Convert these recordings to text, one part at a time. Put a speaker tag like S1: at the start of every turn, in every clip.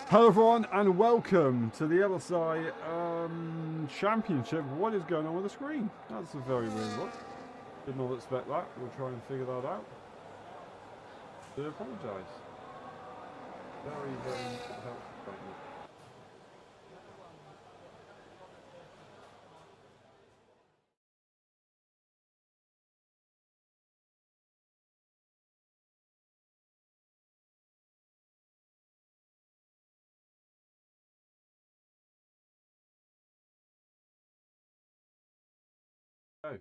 S1: Hello everyone and welcome to the LSI Championship. What is going on with the screen? That's a very weird one. Did not expect that. We'll try and figure that out. I apologise. Very helpful. Thank you. Okay.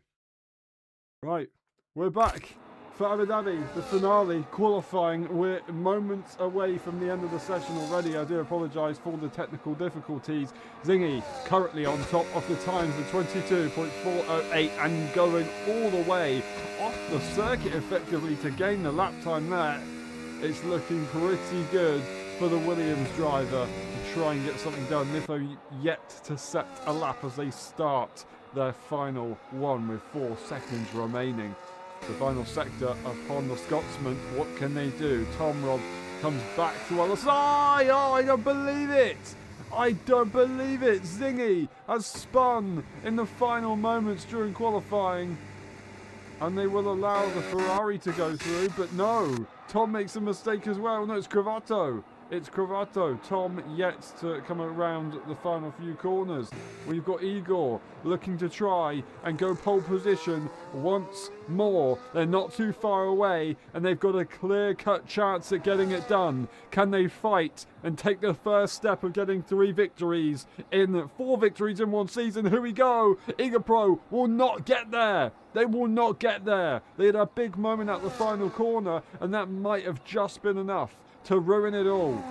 S1: Right, we're back for Abu Dhabi, the finale, qualifying. We're moments away from the end of the session already. I do apologise for the technical difficulties. Zingy currently on top of the times of 22.408 and going all the way off the circuit effectively to gain the lap time there. It's looking pretty good for the Williams driver to try and get something done. Nifo yet to set a lap as they start their final one with 4 seconds remaining. The final sector upon the Scotsman. What can they do? Tom Robb comes back to LSI. Oh, I don't believe it. I don't believe it. Zingy has spun in the final moments during qualifying. And they will allow the Ferrari to go through. But no, Tom makes a mistake as well. No, it's Cravato. It's Cravato. Tom yet to come around the final few corners. We've got Igor looking to try and go pole position once more. They're not too far away and they've got a clear-cut chance at getting it done. Can they fight and take the first step of getting 4 victories in one season? Here we go. Igor Pro will not get there. They will not get there. They had a big moment at the final corner and that might have just been enough to ruin it all.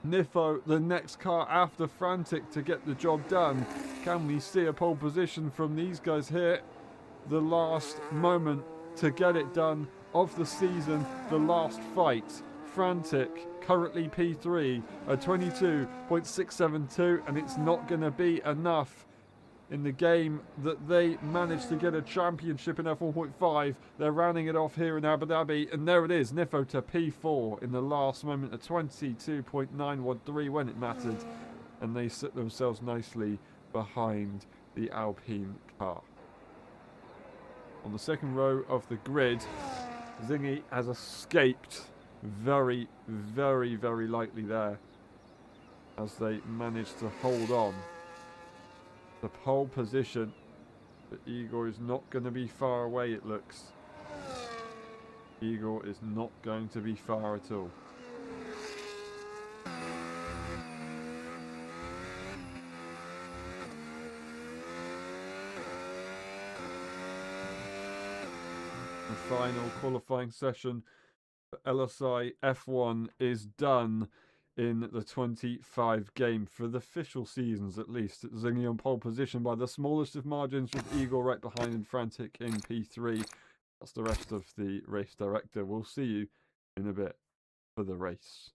S1: Nifo, the next car after Frantic to get the job done. Can we see a pole position from these guys here? The last moment to get it done of the season, the last fight. Frantic, currently P3 at 22.672, and it's not going to be enough. In the game that they managed to get a championship in F1.5. They're rounding it off here in Abu Dhabi. And there it is, Nifo to P4 in the last moment of 22.913 when it mattered. And they sit themselves nicely behind the Alpine car. On the second row of the grid, Zingy has escaped very lightly there as they managed to hold on. The pole position, but Igor is not going to be far away, it looks. Igor is not going to be far at all. The final qualifying session for LSI F1 is done in the 25 game for the official seasons at least. Zingy on pole position by the smallest of margins with Igor right behind and Frantic in P3. That's the rest of the race director. We'll see you in a bit for the race.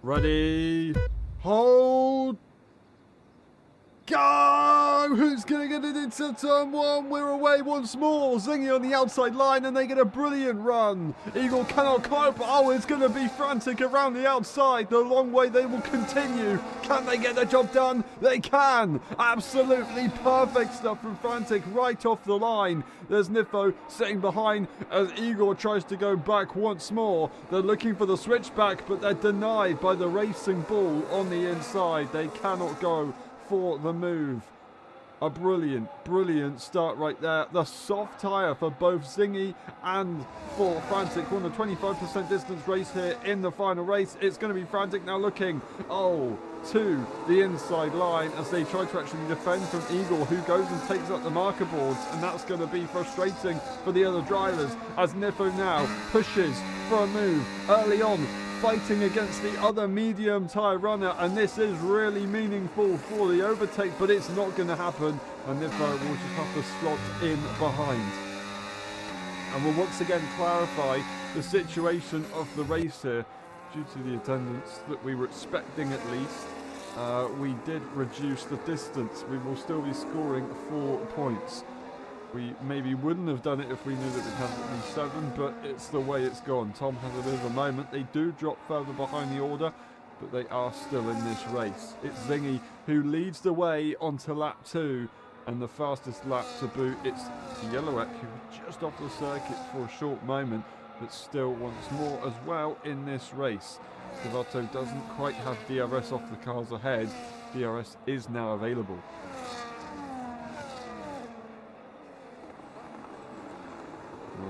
S1: Ready, hold, go! Who's going to get it into turn one? We're away once more. Zingy on the outside line, and they get a brilliant run. Eagle cannot cope. Oh, it's going to be Frantic around the outside. The long way they will continue. Can they get the job done? They can. Absolutely perfect stuff from Frantic right off the line. There's Nifo sitting behind as Igor tries to go back once more. They're looking for the switchback, but they're denied by the Racing Bull on the inside. They cannot go for the move. A brilliant start right there. The soft tyre for both Zingy and for Frantic won the 25% distance race here in the final race. It's going to be Frantic now looking, to the inside line as they try to actually defend from Eagle, who goes and takes up the marker boards, and that's going to be frustrating for the other drivers as Nifo now pushes for a move early on, fighting against the other medium tyre runner, and this is really meaningful for the overtake, but it's not going to happen, and Nifo will just have to slot in behind. And we'll once again clarify the situation of the race here. Due to the attendance that we were expecting at least, we did reduce the distance. We will still be scoring 4 points. We maybe wouldn't have done it if we knew that we'd have at least 7, but it's the way it's gone. Tom has a bit of a moment. They do drop further behind the order, but they are still in this race. It's Zingy who leads the way onto lap 2, and the fastest lap to boot. It's Yellowek who was just off the circuit for a short moment, but still once more as well in this race. Cavato doesn't quite have DRS off the cars ahead. DRS is now available.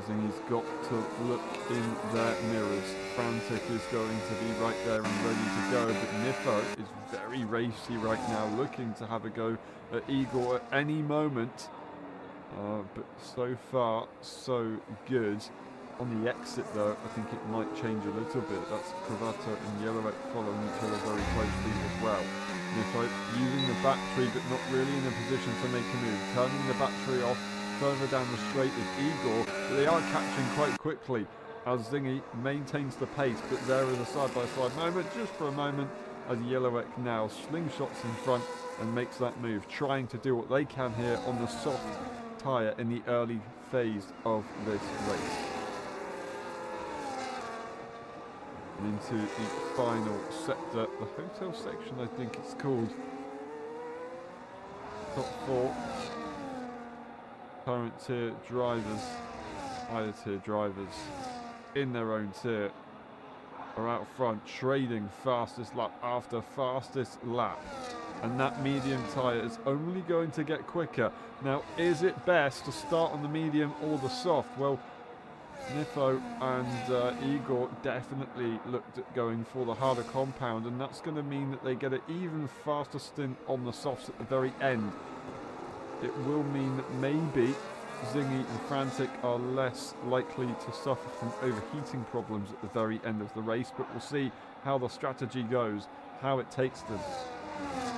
S1: Zingy's got to look in their mirrors. Frantic is going to be right there and ready to go, but Nifo is very racy right now, looking to have a go at Igor at any moment. But so far, so good. On the exit, though, I think it might change a little bit. That's Cravato and Yellowek following each other very closely as well. Nifo using the battery, but not really in a position to make a move. Turning the battery off further down the straight is Igor, but they are catching quite quickly as Zingy maintains the pace, but there is a side-by-side moment, just for a moment, as Yellowek now slingshots in front and makes that move, trying to do what they can here on the soft tyre in the early phase of this race. And into the final sector, the hotel section I think it's called. Top 4 current tier drivers, higher tier drivers in their own tier are out front, trading fastest lap after fastest lap, and that medium tyre is only going to get quicker. Now, is it best to start on the medium or the soft? Well, Nifo and Igor definitely looked at going for the harder compound, and that's going to mean that they get an even faster stint on the softs at the very end. It will mean that maybe Zingy and Frantic are less likely to suffer from overheating problems at the very end of the race, but we'll see how the strategy goes, how it takes them.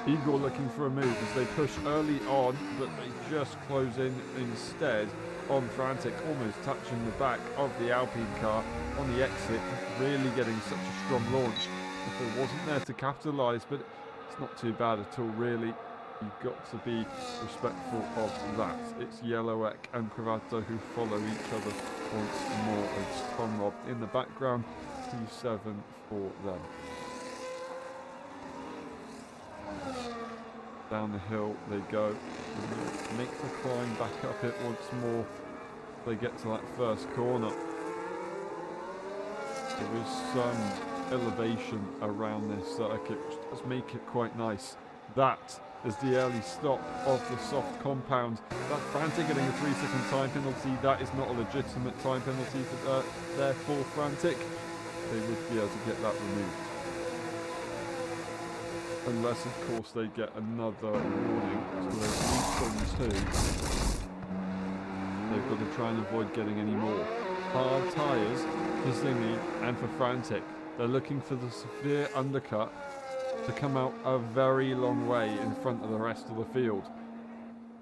S1: Igor looking for a move as they push early on, but they just close in instead on Frantic, almost touching the back of the Alpine car on the exit, really getting such a strong launch. If it wasn't there to capitalise, but it's not too bad at all, really. You've got to be respectful of that. It's Yellowek and Cravato who follow each other once more. It's Tom Rob in the background, P7 for them. Down the hill they go. Make the climb back up it once more. They get to that first corner. There is some elevation around this circuit, which does make it quite nice. That is the early stop of the soft compound. That Frantic getting a 3-second time penalty. That is not a legitimate time penalty for therefore Frantic. They would be able to get that removed. Unless, of course, they get another warning. So they're at least on 2. They've got to try and avoid getting any more. Hard tyres for Zingy and for Frantic. They're looking for the severe undercut to come out a very long way in front of the rest of the field.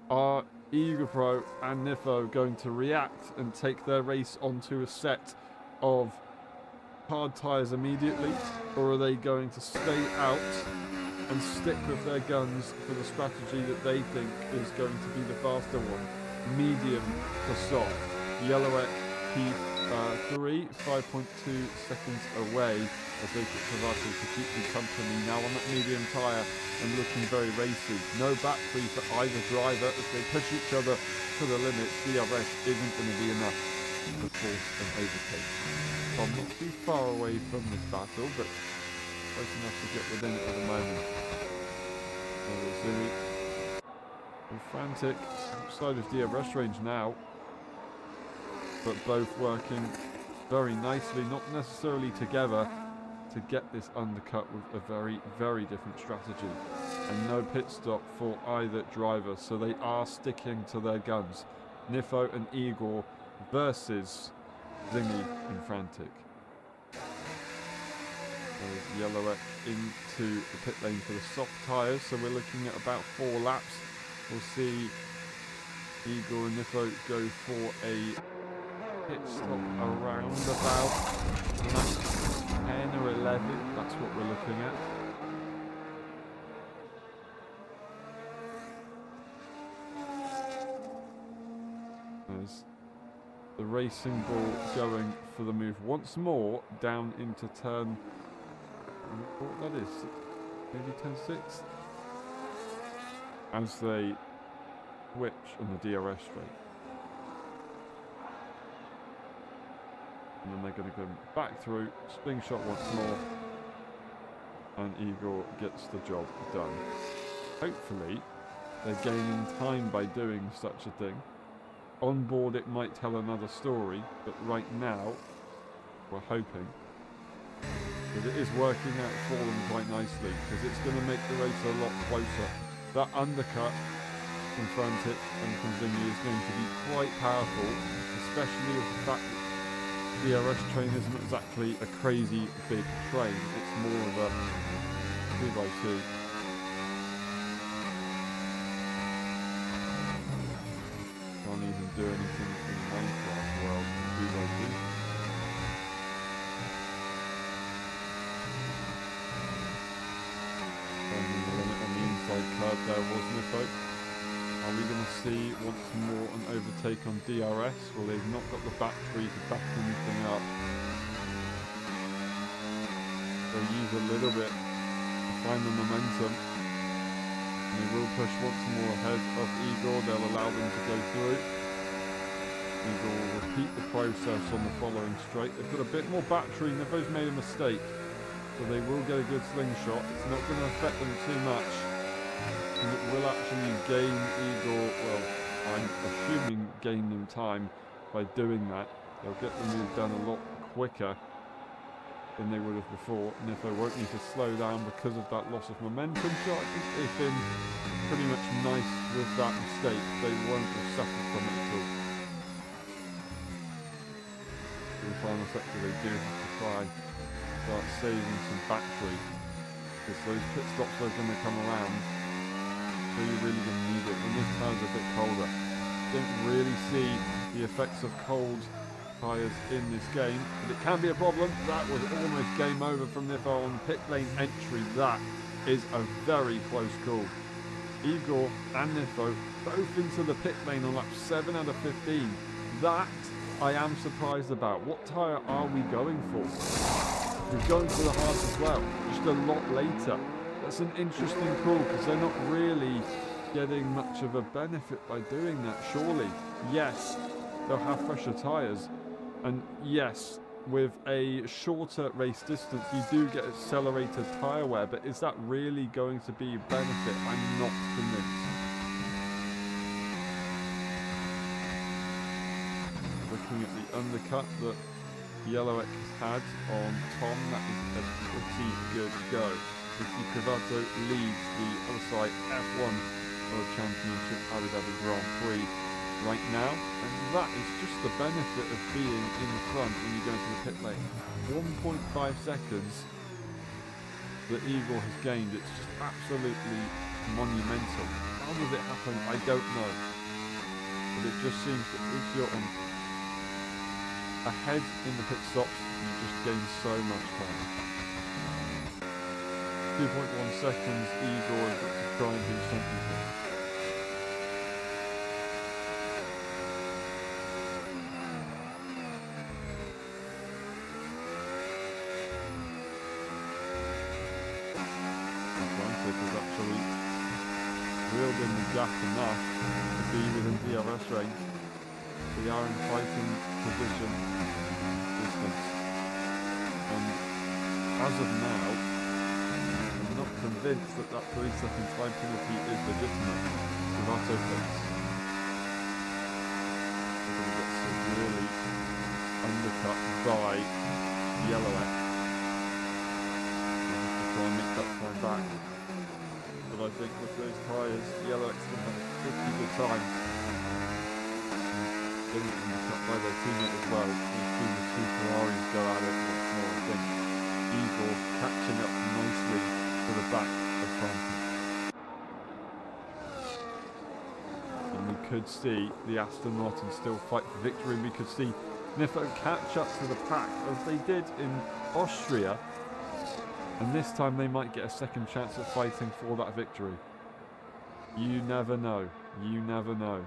S1: Are Eagle Pro and Nifo going to react and take their race onto a set of hard tyres immediately, or are they going to stay out and stick with their guns for the strategy that they think is going to be the faster one? Medium to soft. Yellowek P3, 5.2 seconds away as they get Pravato to keep them company. Now on that medium tyre and looking very racy. No battery for either driver as they push each other to the limit. DRS isn't going to be enough to force an overtake. I'm not too far away from this battle, but close enough to get within it at the moment. Zumi and Frantic outside of DRS range now, but both working very nicely, not necessarily together, to get this undercut with a very, very different strategy. And no pit stop for either driver, so they are sticking to their guns. Nifo and Igor versus Zingy and Frantic. Yellowek into the pit lane for the soft tyres, so we're looking at about 4 laps. We'll see Igor and Nifo go for a pit stop around about lap 10 or 11. That's what we're looking at. There's the racing ball going for the move once more down into turn, what that is, maybe turn 6, as they switch on the DRS straight. And then they're going to go back through, spin shot once more, and Igor gets the job done. Hopefully they're gaining time by doing such a thing. On board it might tell another story, but right now we're hoping that it is working out for them quite nicely, because it's going to make the race a lot closer. That undercut from Frantic and from Zingy is going to be quite powerful, especially with the fact that the DRS train isn't exactly a crazy big train. It's more of a 2x2. Can't even do anything in the Minecraft world in 2x2. On the inside curve there was Nifo. Are we going to see once more an overtake on DRS? Well, they've not got the battery to back anything up. They'll use a little bit to find the momentum. And they will push once more ahead of Igor. They'll allow them to go through. Igor will repeat the process on the following straight. They've got a bit more battery. Nifo's made a mistake, so they will get a good slingshot. It's not going to affect them too much. And it will actually gain Igor, well, I'm assuming gain them time by doing that. They'll get the move done a lot quicker than they would have before. Nifo won't need to slow down because of that loss of momentum. So I think they've been pretty much nice with that mistake. They won't have suffered from it at all. In the final sector they do have to try and start saving some battery, because those pit stops are going to come around. So you're really going to need it when this tire's a bit colder. Don't really see the effects of cold tyres in this game, but it can be a problem. That was almost game over from Nifo on pit lane entry. That is a very close call. Igor and Nifo both into the pit lane on lap 7 out of 15. That I am surprised about. What tyre are we going for? We're going for the hards as well, just a lot later. That's an interesting call, because they're not really getting much of a benefit by doing that, surely. Yes, they'll have fresher tyres, and yes, with a shorter race distance you do get accelerated tyre wear, but is that really going to be a benefit? I'm not convinced. Looking at the undercut that Yellowek has had on Tom, that is a pretty good go. Pravato leads the LSI F1 World Championship Abu Dhabi Grand Prix right now, and that is just the benefit of being in the front when you go to the pit lane. 1.5 seconds that Igor has gained. It's just absolutely monumental. How does it happen? I don't know, but it just seems that if you're on ahead in the pit stops, you just gain so much time. 2.1 seconds, Igor has got to try and do something here. Frantic has actually reeled in the gap enough to be within DRS range. They are in fighting position distance. And as of now, I'm not convinced that that 3-second time penalty is legitimate. Gravato thinks. We're going to get severely undercut by Yellowek. We'll have to try and make that time back. But I think with those tyres, Yellowek's going to have a pretty good time. Getting undercut by their teammate as well. We've seen the two Ferraris go at it once more, I think. Igor catching up nicely to the back of Frantic. And we could see the Aston Martin still fight for victory. We could see Nifo catch up to the pack as they did in Austria. And this time they might get a second chance at fighting for that victory. You never know. You never know.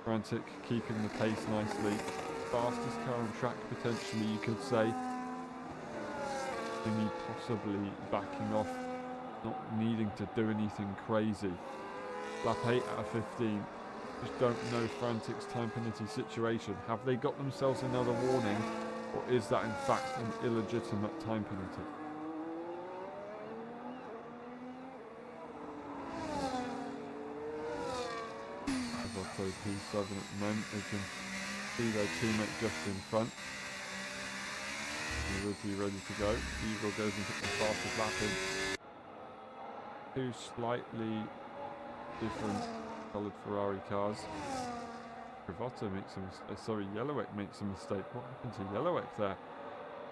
S1: Frantic keeping the pace nicely. Fastest car on track potentially, you could say. Thingy possibly backing off, not needing to do anything crazy. Lap 8 out of 15. Just don't know Frantic's time penalty situation. Have they got themselves another warning, or is that in fact an illegitimate time penalty? P7 at the moment, they can see their teammate just in front. Rizzi ready to go. Eagle goes and puts the fastest lap in. Two slightly different coloured Ferrari cars. Gravato makes a mistake. Yellowek makes a mistake. What happened to Yellowek there?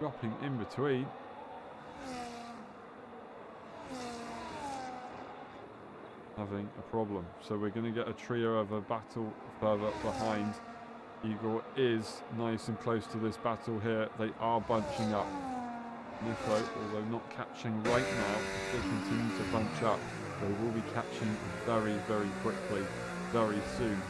S1: Dropping in between. Having a problem. So we're going to get a trio of a battle further behind. Igor is nice and close to this battle here. They are bunching up. Nifo, although not catching right now, if they continue to bunch up, they will be catching very, very quickly, very soon.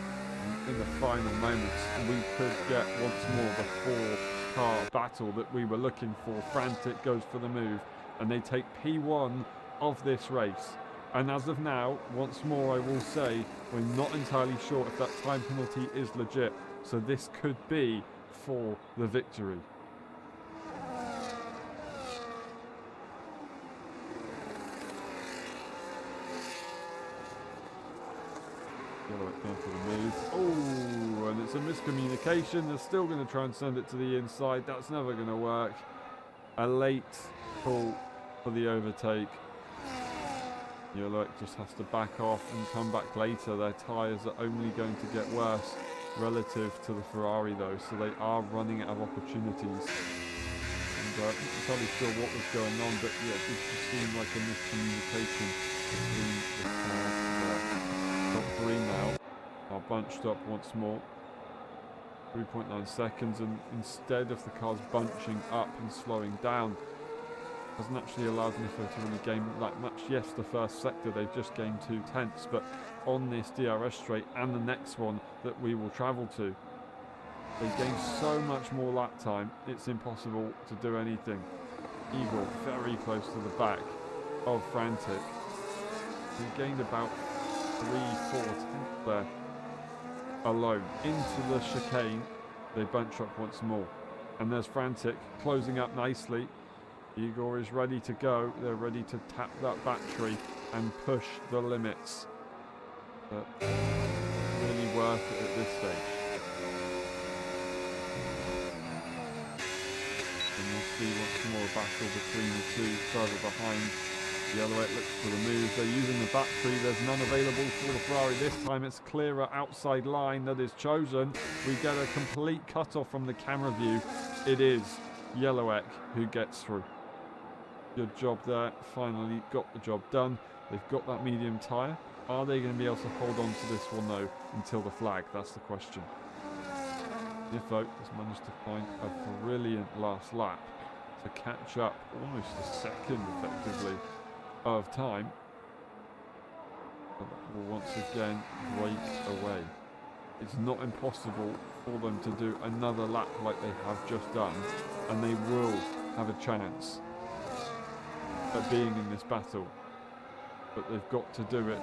S1: And in the final moments, we could get once more the four-car battle that we were looking for. Frantic goes for the move, and they take P1 of this race. And as of now, once more I will say, we're not entirely sure if that time penalty is legit. So this could be for the victory. Yellowek going for the move. Oh, and it's a miscommunication. They're still going to try and send it to the inside. That's never going to work. A late pull for the overtake. Yellowek just has to back off and come back later. Their tyres are only going to get worse relative to the Ferrari though, so they are running out of opportunities. And I'm not entirely sure what was going on, but yeah, it just seemed like a miscommunication between the cars there. Top three now are bunched up once more. 3.9 seconds, and instead of the cars bunching up and slowing down, hasn't actually allowed Nifo to really gain that much. Yes, the first sector they've just gained 2 tenths, but on this DRS straight and the next one that we will travel to, they gain so much more lap time, it's impossible to do anything. Eagle very close to the back of Frantic. He gained about 3/4 tenths there alone. Into the chicane, they bunch up once more. And there's Frantic closing up nicely. Igor is ready to go. They're ready to tap that battery and push the limits. But really worth it at this stage. And we'll see once more a battle between the two further behind. Yellowek looks for the move. They're using the battery. There's none available for the Ferrari. This time it's clearer outside line that is chosen. We get a complete cut-off from the camera view. It is Yellowek who gets through. Good job there. Finally got the job done. They've got that medium tyre. Are they going to be able to hold on to this one though until the flag? That's the question. Nifo has managed to find a brilliant last lap to catch up almost a second, effectively, of time. But will once again break away. It's not impossible for them to do another lap like they have just done, and they will have a chance at being in this battle. But they've got to do it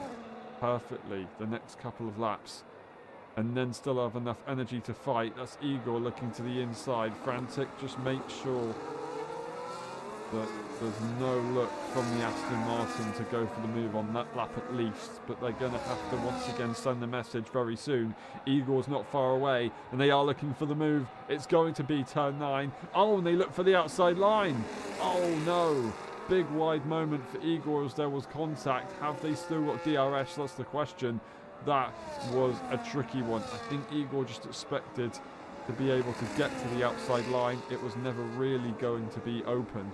S1: perfectly the next couple of laps, and then still have enough energy to fight. That's Igor looking to the inside, frantic. Just make sure that there's no look from the Aston Martin to go for the move on that lap at least, but they're going to have to once again send the message very soon. Igor's not far away, and they are looking for the move. It's going to be turn 9. Oh, and they look for the outside line. Oh no. Big wide moment for Igor as there was contact. Have they still got DRS? That's the question. That was a tricky one. I think Igor just expected to be able to get to the outside line. It was never really going to be open.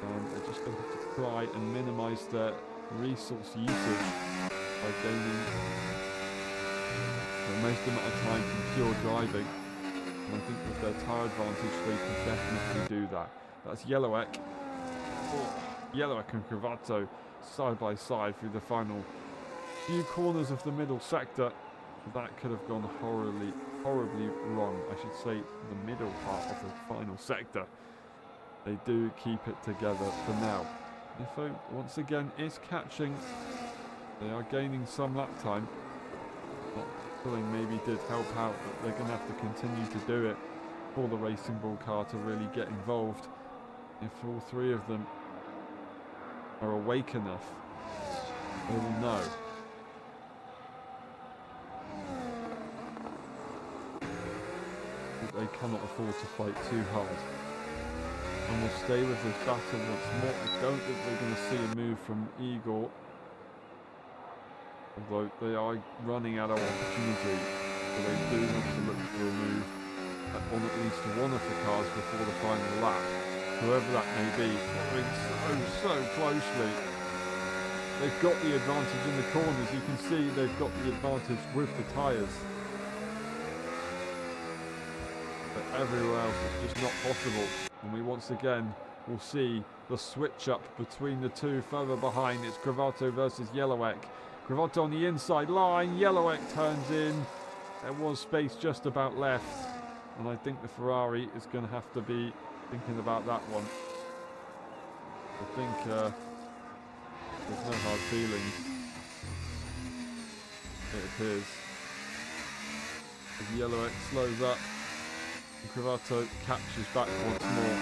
S1: And they're just going to have to try and minimise their resource usage by gaining the most amount of time from pure driving. And I think with their tyre advantage, they can definitely do that. That's Yellowek. Yellowek and Cravato side by side through the final few corners of the middle sector. That could have gone horribly wrong. I should say the middle part of the final sector. They do keep it together for now. Nifo once again is catching. They are gaining some lap time. That pulling maybe did help out, but they're going to have to continue to do it for the Racing Bull car to really get involved. If all three of them are awake enough, they will know. That they cannot afford to fight too hard. And we'll stay with this battle once more. I don't think we're going to see a move from Igor. Although they are running out of opportunity. So they do have to look for a move on at least one of the cars before the final lap. Whoever that may be, following so closely. They've got the advantage in the corners. You can see they've got the advantage with the tyres. But everywhere else it's just not possible. And we once again will see the switch up between the two further behind. It's Cravato versus Yellowek. Cravato on the inside line. Yellowek turns in. There was space just about left. And I think the Ferrari is going to have to be thinking about that one. I think there's no hard feelings. It appears. As Yellowek slows up, and Cravato catches back once more.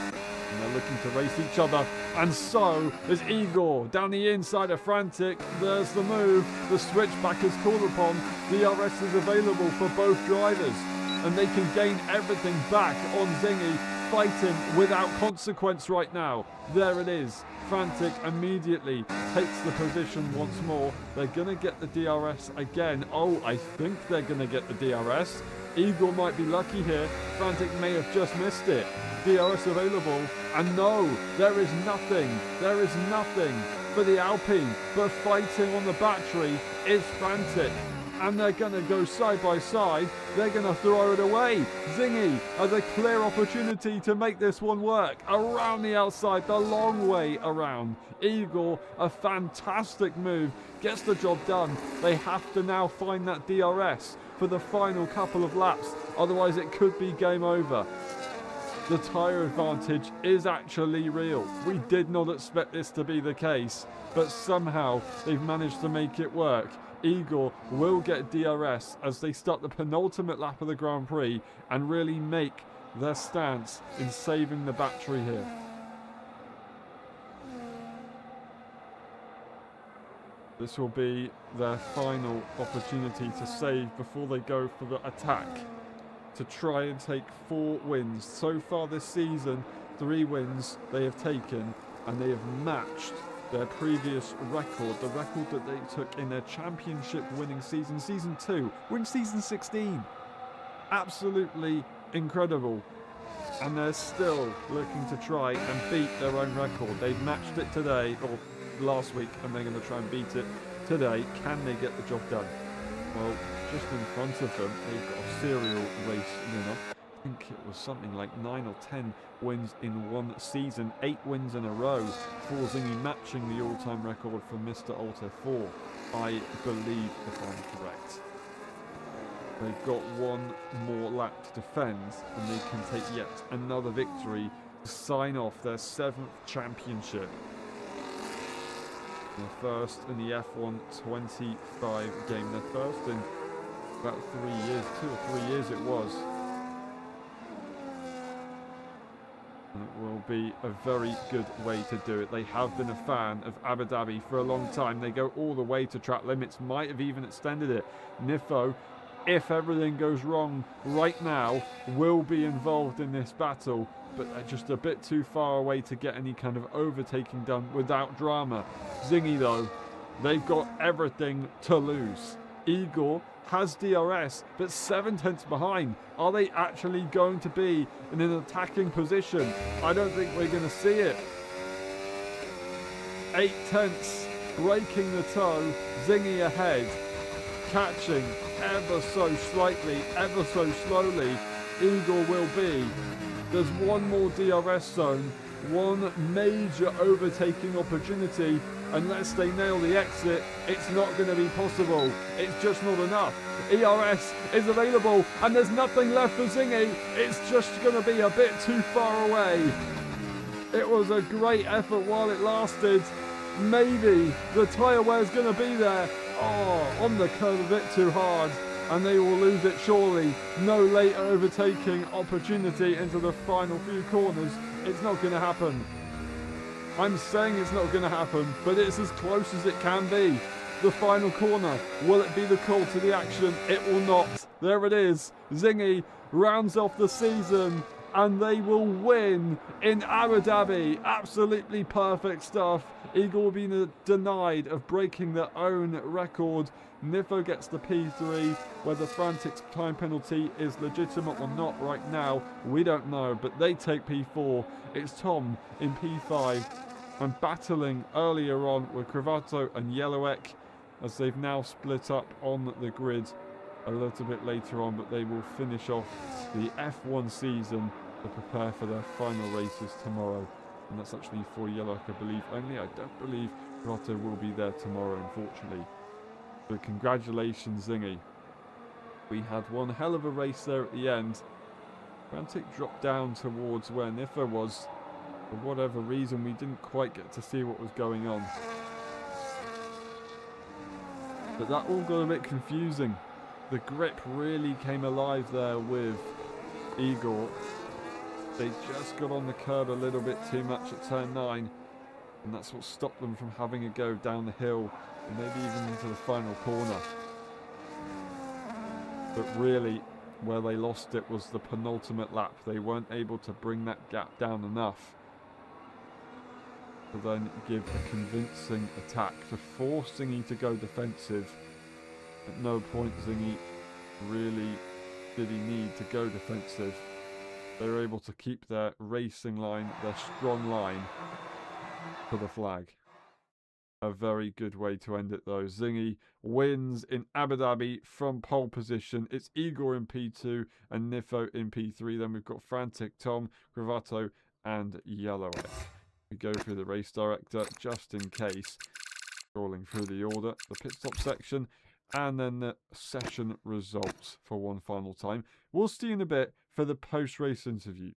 S1: And they're looking to race each other. And so is Igor down the inside of frantic. There's the move. The switchback is called upon. DRS is available for both drivers. And they can gain everything back on Zingy, fighting without consequence right now. There it is. Frantic immediately takes the position once more. They're going to get the DRS again. Oh, I think they're going to get the DRS. Igor might be lucky here. Frantic may have just missed it. DRS available. And no, there is nothing. There is nothing for the Alpine. But fighting on the battery is Frantic. And they're going to go side by side. They're going to throw it away. Zingy has a clear opportunity to make this one work. Around the outside, the long way around. Igor, a fantastic move, gets the job done. They have to now find that DRS for the final couple of laps. Otherwise, it could be game over. The tyre advantage is actually real. We did not expect this to be the case, but somehow they've managed to make it work. Igor will get DRS as they start the penultimate lap of the Grand Prix and really make their stance in saving the battery here. This will be their final opportunity to save before they go for the attack to try and take 4 wins. So far this season, 3 wins they have taken, and they have matched their previous record, the record that they took in their championship winning season, season 2, win season 16. Absolutely incredible. And they're still looking to try and beat their own record. They've matched it today, or last week, and they're going to try and beat it today. Can they get the job done? Well, just in front of them, they've got a serial race winner. think it was something like 9 or 10 wins in one season, 8 wins in a row for Zingy, matching the all-time record for Mr. Alter 4. I believe if I'm correct. They've got one more lap to defend, and they can take yet another victory to sign off their 7th championship. Their first in the F1 25 game. Their first in about 3 years, 2 or 3 years it was. And it will be a very good way to do it. They have been a fan of Abu Dhabi for a long time. They go all the way to track limits, might have even extended it. Nifo, if everything goes wrong right now, will be involved in this battle, but they're just a bit too far away to get any kind of overtaking done without drama. Zingy, though, they've got everything to lose. Igor has DRS, but 7 tenths behind. Are they actually going to be in an attacking position? I don't think we're going to see it. 8 tenths, breaking the toe, Zingy ahead, catching ever so slightly, ever so slowly. Igor will be. There's one more DRS zone, one major overtaking opportunity. Unless they nail the exit, it's not going to be possible. It's just not enough. ERS is available, and there's nothing left for Zingy. It's just going to be a bit too far away. It was a great effort while it lasted. Maybe the tyre wear is going to be there. Oh, on the curve a bit too hard, and they will lose it surely. No late overtaking opportunity into the final few corners. It's not going to happen. I'm saying it's not going to happen, but it's as close as it can be. The final corner, will it be the call to the action? It will not. There it is. Zingy rounds off the season, and they will win in Abu Dhabi. Absolutely perfect stuff. Eagle will be denied of breaking their own record. Nifo gets the P3. Whether Frantic's time penalty is legitimate or not right now, we don't know, but they take P4. It's Tom in P5. And battling earlier on with Cravato and Yellowek, as they've now split up on the grid a little bit later on, but they will finish off the F1 season to prepare for their final races tomorrow. And that's actually for Yellowek, I believe, only. I don't believe Cravato will be there tomorrow, unfortunately. But congratulations, Zingy. We had one hell of a race there at the end. Frantic dropped down towards where Nifo was. For whatever reason, we didn't quite get to see what was going on. But that all got a bit confusing. The grip really came alive there with Igor. They just got on the curb a little bit too much at turn 9. And that's what stopped them from having a go down the hill. And maybe even into the final corner. But really, where they lost it was the penultimate lap. They weren't able to bring that gap down enough to then give a convincing attack to force Zingy to go defensive. At no point Zingy really did he need to go defensive. They were able to keep their racing line, their strong line, to the flag. A very good way to end it though. Zingy wins in Abu Dhabi from pole position. It's Igor in P2 and Nifo in P3. Then we've got Frantic, Tom, Cravato and Yellowek. We go through the race director just in case. Scrolling through the order, the pit stop section, and then the session results for one final time. We'll see you in a bit for the post-race interview.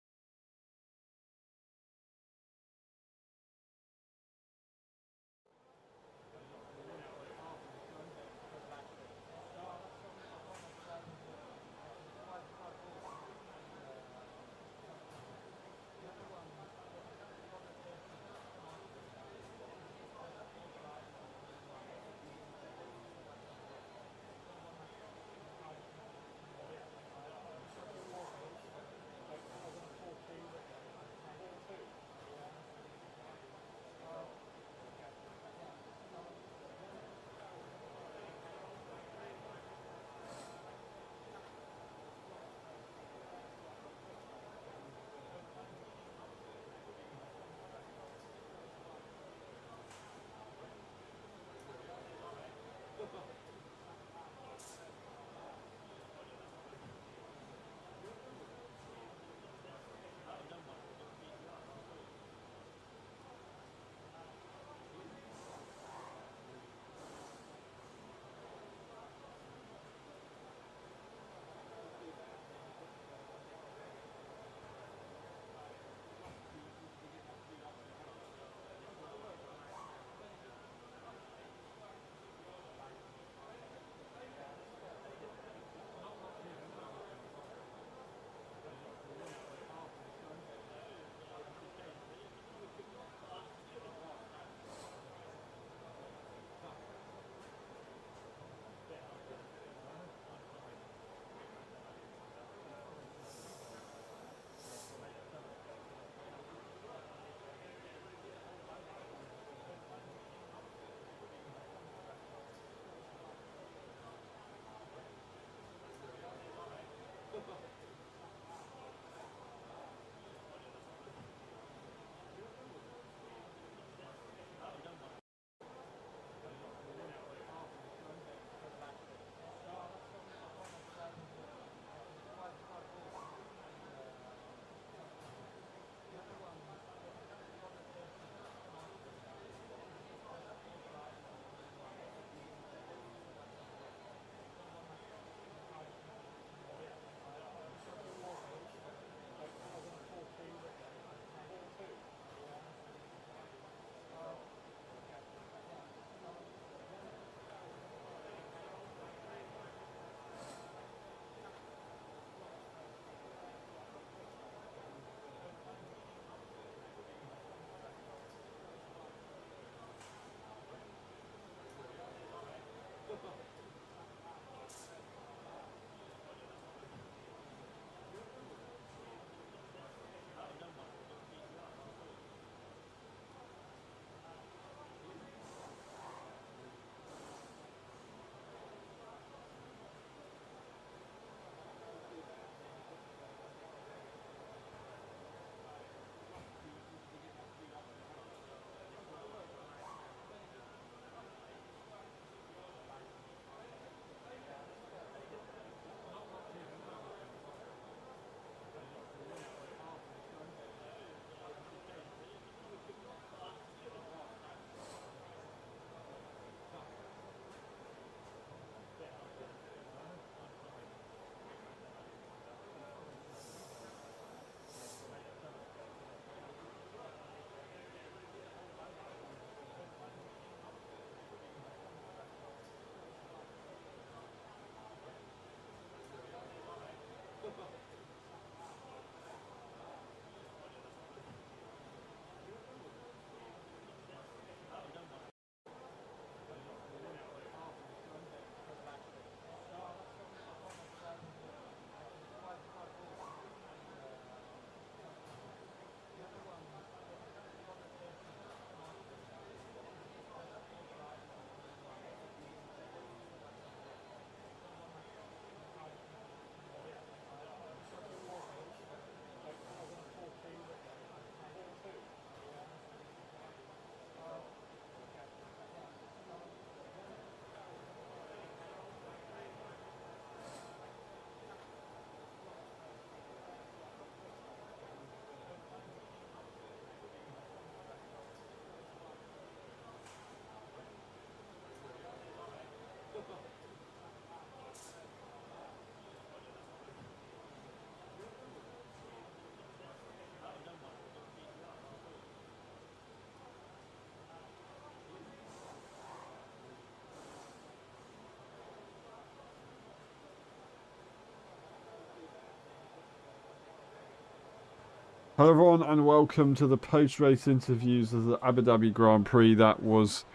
S1: Hello everyone and welcome to the post-race interviews of the Abu Dhabi Grand Prix. That was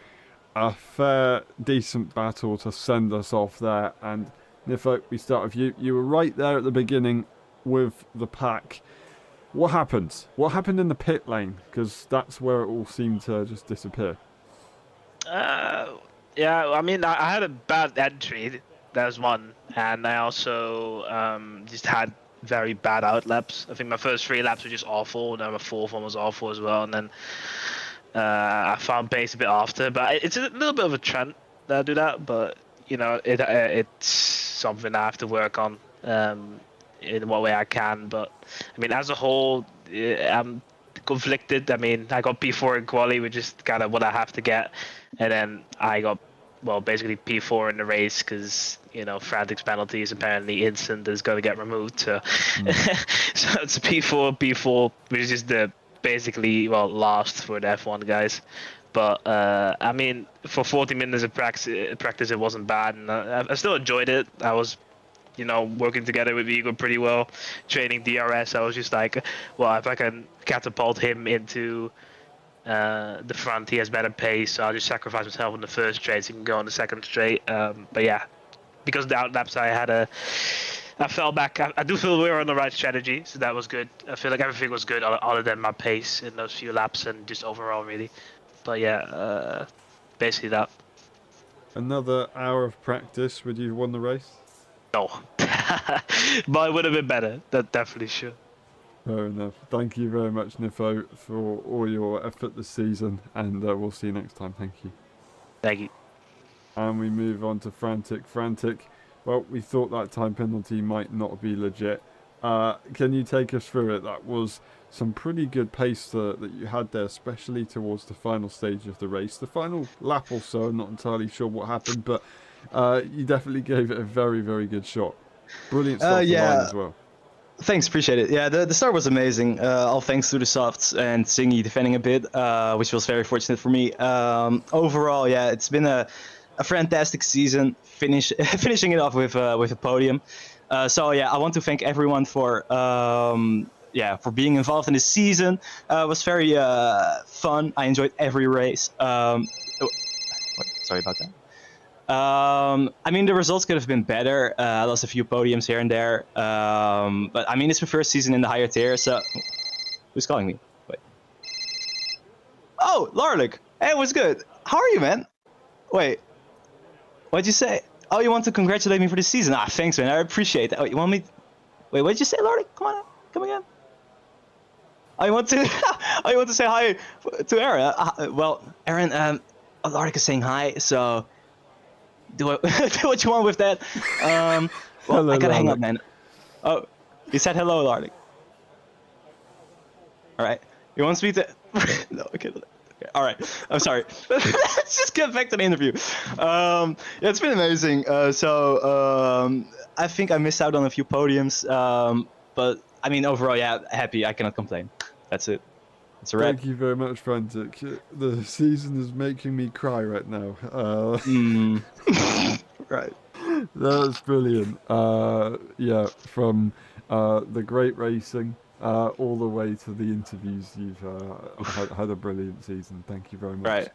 S1: a fair, decent battle to send us off there. And Nifo, we start with you. You were right there at the beginning with the pack. What happened? What happened in the pit lane? Because that's where it all seemed to just disappear.
S2: Yeah, I mean, I had a bad entry. That was one, and I also just had very bad outlaps. I think my first 3 laps were just awful, and then my fourth one was awful as well. And then I found pace a bit after, but it's a little bit of a trend that I do that. But you know, it's something I have to work on in what way I can. But I mean, as a whole, I'm conflicted. I mean, I got P4 in quali, which is kind of what I have to get, and then I got basically P4 in the race because Frantic's penalty is apparently instant is going to get removed. So, so it's P4, which is just the basically last for the F1 guys. But I mean, for 40 minutes of practice, it wasn't bad, and I still enjoyed it. I was working together with Igor pretty well, training DRS. I was just like, well, if I can catapult him into the front, he has better pace, so I'll just sacrifice myself on the first straight so he can go on the second straight. But yeah, because of the outlaps I fell back. I do feel we were on the right strategy, so that was good. I feel like everything was good other than my pace in those few laps and just overall really. But yeah, basically that.
S1: Another hour of practice, would you have won the race?
S2: No. But it would have been better, that definitely sure.
S1: Fair enough. Thank you very much, Nifo, for all your effort this season, and we'll see you next time. Thank you.
S2: Thank you.
S1: And we move on to Frantic. Frantic, well, we thought that time penalty might not be legit. Can you take us through it? That was some pretty good pace that you had there, especially towards the final stage of the race. The final lap or so, I'm not entirely sure what happened, but you definitely gave it a very, very good shot. Brilliant start to line as well.
S3: Thanks, appreciate it. Yeah, the start was amazing. All thanks to the softs and Singy defending a bit, which was very fortunate for me. Overall, yeah, it's been a fantastic season. Finishing it off with a podium. So yeah, I want to thank everyone for being involved in this season. It was very fun. I enjoyed every race. Sorry about that. I mean, the results could have been better. I lost a few podiums here and there. But I mean, it's my first season in the higher tier, so... Who's calling me? Wait. Oh, Larlik! Hey, what's good? How are you, man? Wait. What'd you say? Oh, you want to congratulate me for the season? Ah, thanks, man. I appreciate that. Oh, you want me... Wait, what'd you say, Larlik? Come on, come again. Oh, you want to... oh, you want to say hi to Aaron? Well, Aaron, Larlik is saying hi, so... Do what you want with that. Well, hello, I gotta hang up, man. Oh, he said hello, Larlik. All right. You want me to? No, okay. All right. I'm sorry. Let's just get back to the interview. Yeah, it's been amazing. I think I missed out on a few podiums. But I mean, overall, yeah, happy. I cannot complain. That's it. It's a wrap.
S1: Thank you very much, Frantic. The season is making me cry right now.
S3: Right.
S1: That's brilliant. Yeah, from the great racing all the way to the interviews, you've had a brilliant season. Thank you very much.
S3: Right.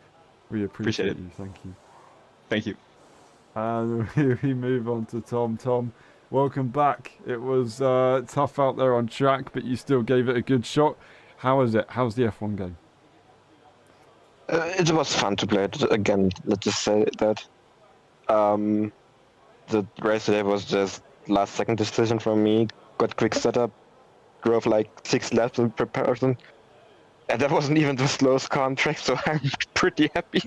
S1: We appreciate you. Thank you.
S3: Thank you.
S1: And we move on to Tom. Tom, welcome back. It was tough out there on track, but you still gave it a good shot. How is it? How's the F1 game?
S4: It was fun to play it again. Let's just say that. The race today was just last-second decision from me. Got quick setup, drove like 6 laps in preparation, and that wasn't even the slowest car on track. So I'm pretty happy.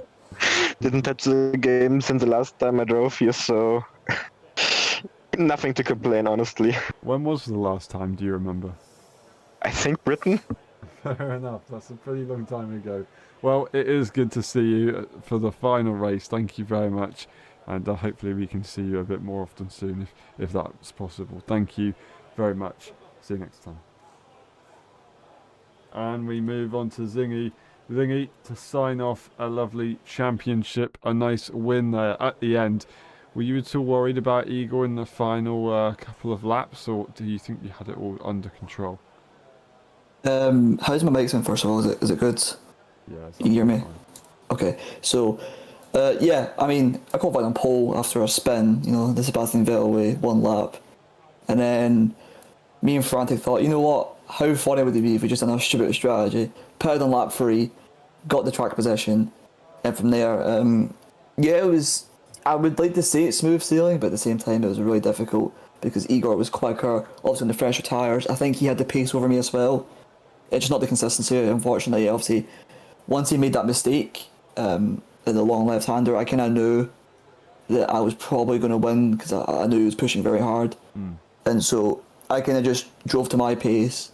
S4: Didn't touch the game since the last time I drove here, so nothing to complain, honestly.
S1: When was the last time? Do you remember?
S4: I think Britain.
S1: Fair enough. That's a pretty long time ago. Well, it is good to see you for the final race. Thank you very much. And hopefully we can see you a bit more often soon if that's possible. Thank you very much. See you next time. And we move on to Zingy. Zingy, to sign off a lovely championship, a nice win there at the end. Were you at all worried about Igor in the final couple of laps, or do you think you had it all under control?
S5: How's my mic sound, first of all? Is it good?
S1: Yeah,
S5: You can hear me?
S1: fine.
S5: Okay, so, yeah, I mean, I qualified on pole after a spin, the Sebastian Vettel way, one lap. And then me and Frantic thought, you know what, how funny would it be if we just done a stupid strategy, pitted on lap 3, got the track position, and from there, yeah, it was, I would like to say it's smooth sailing, but at the same time it was really difficult because Igor was quicker, also on the fresher tyres. I think he had the pace over me as well. It's just not the consistency, unfortunately. Obviously, once he made that mistake, in the long left-hander, I kind of knew that I was probably going to win because I knew he was pushing very hard. And so I kind of just drove to my pace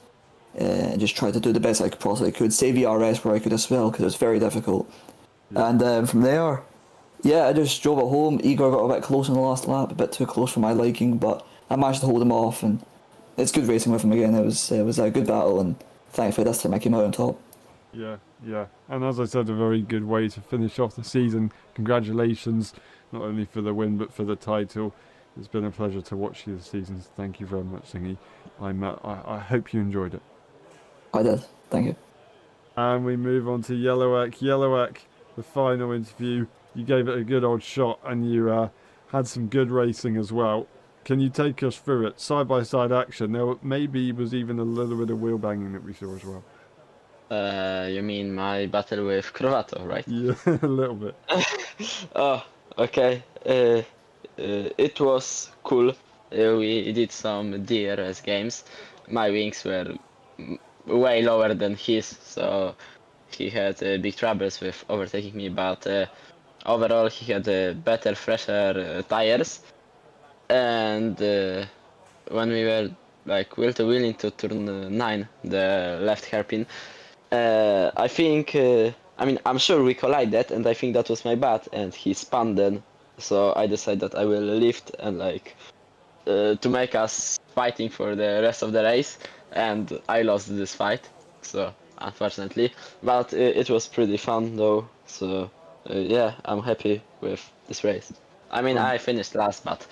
S5: and just tried to do the best I possibly could, save ERS where I could as well because it was very difficult. And from there, yeah, I just drove it home. Igor got a bit close in the last lap, a bit too close for my liking, but I managed to hold him off, and it's good racing with him again. It was a good battle, and thankfully this time I came out on top.
S1: Yeah, yeah. And as I said, a very good way to finish off the season. Congratulations, not only for the win, but for the title. It's been a pleasure to watch you this season. Thank you very much, Singy. I hope you enjoyed it.
S5: I did. Thank you.
S1: And we move on to Yellowek. Yellowek, the final interview. You gave it a good old shot, and you had some good racing as well. Can you take us through it? Side-by-side action. There maybe was even a little bit of wheel banging that we saw as well.
S6: You mean my battle with Crovato, right?
S1: Yeah, a little bit.
S6: Oh, okay. It was cool. We did some DRS games. My wings were way lower than his, so he had big troubles with overtaking me. But overall, he had better, fresher tires. And when we were like wheel to wheel into turn 9, the left hairpin, I think, I mean, I'm sure we collided, and I think that was my bad, and he spun then. So I decided that I will lift and like to make us fighting for the rest of the race, and I lost this fight, so unfortunately. But it was pretty fun though, so yeah, I'm happy with this race. I mean, I finished last, but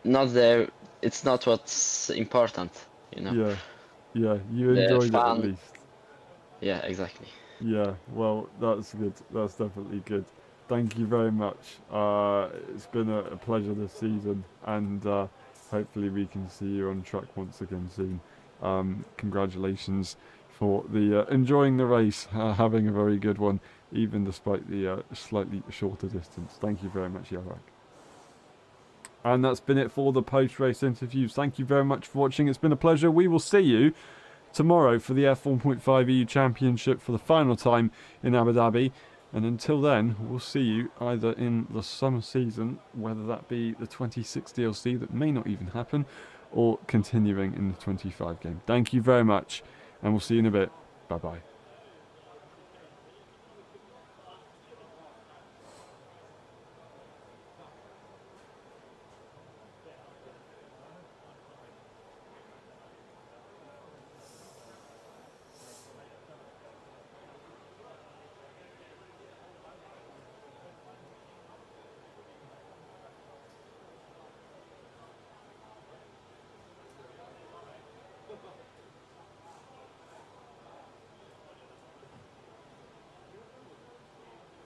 S6: not there. It's not what's important, you know.
S1: Yeah, yeah. You
S6: The
S1: enjoyed it at
S6: fun.
S1: least.
S6: Yeah, exactly.
S1: Yeah, well, that's good. That's definitely good. Thank you very much. It's been a pleasure this season, and hopefully we can see you on track once again soon. Congratulations for the enjoying the race, having a very good one, even despite the slightly shorter distance. Thank you very much, Yarak. And that's been it for the post-race interviews. Thank you very much for watching. It's been a pleasure. We will see you tomorrow for the F1.5 EU Championship for the final time in Abu Dhabi. And until then, we'll see you either in the summer season, whether that be the 26 DLC that may not even happen, or continuing in the 25 game. Thank you very much, and we'll see you in a bit. Bye-bye.